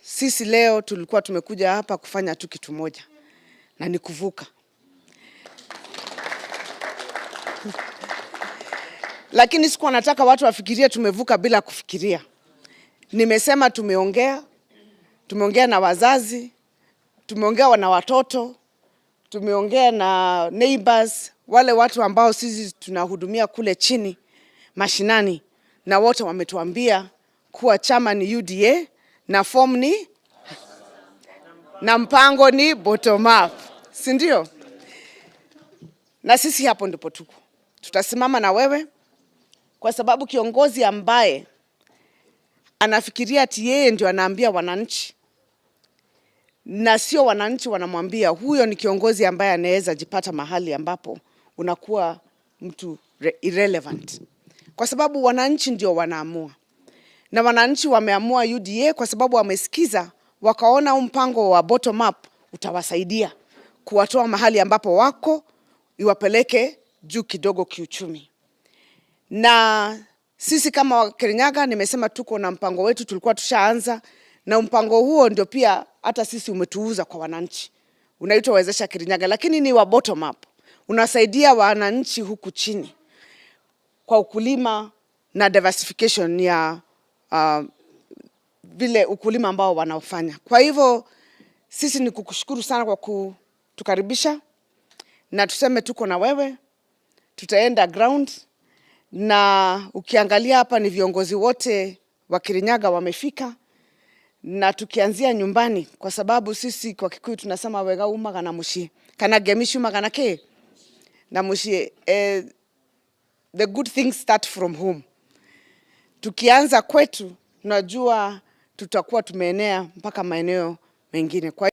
Sisi leo tulikuwa tumekuja hapa kufanya tu kitu moja, na ni kuvuka. Lakini sikuwa nataka watu wafikirie tumevuka bila kufikiria. Nimesema tumeongea na wazazi, tumeongea na watoto, tumeongea na neighbors, wale watu ambao sisi tunahudumia kule chini mashinani, na wote wametuambia kuwa chama ni UDA na form ni na mpango ni bottom up, si ndio? Na sisi hapo ndipo tuko. Tutasimama na wewe kwa sababu kiongozi ambaye anafikiria ati yeye ndio anaambia wananchi na sio wananchi wanamwambia, huyo ni kiongozi ambaye anaweza jipata mahali ambapo unakuwa mtu irrelevant. Kwa sababu wananchi ndio wanaamua. Na wananchi wameamua UDA kwa sababu wamesikiza, wakaona mpango wa bottom up utawasaidia kuwatoa mahali ambapo wako, iwapeleke juu kidogo kiuchumi. Na sisi kama Kirinyaga nimesema tuko na mpango wetu, tulikuwa tushaanza, na mpango huo ndio pia hata sisi umetuuza kwa wananchi. Unaitwa Wezesha Kirinyaga, lakini ni wa bottom up. Unasaidia wananchi huku chini kwa ukulima na diversification ya vile ukulima ambao wanaofanya. Kwa hivyo sisi ni kukushukuru sana kwa kutukaribisha, na tuseme tuko na wewe, tutaenda ground. Na ukiangalia hapa ni viongozi wote wa Kirinyaga wamefika, na tukianzia nyumbani, kwa sababu sisi kwa Kikuyu tunasema wega umaga na mushi kana gemishu magana ke na mushi. The good things start from home. Tukianza kwetu, tunajua tutakuwa tumeenea mpaka maeneo mengine.